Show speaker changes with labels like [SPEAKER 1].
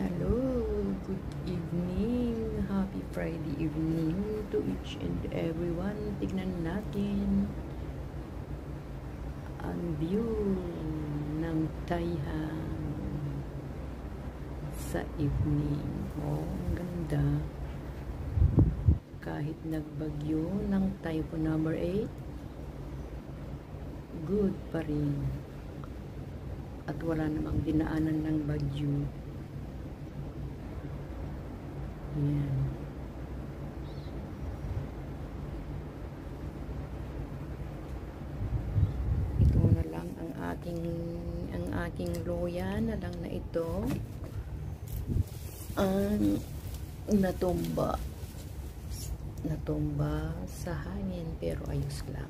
[SPEAKER 1] Hello, good evening, happy Friday evening to each and everyone. Tignan natin ang view ng Tayhang sa evening. Oh, ang ganda. Kahit nagbagyo ng typhoon number 8, good pa rin. At wala namang dinaanan ng bagyo. Yan. Ito na lang ang aking loya na lang na ito ang natumba sa hangin, pero ayos lang.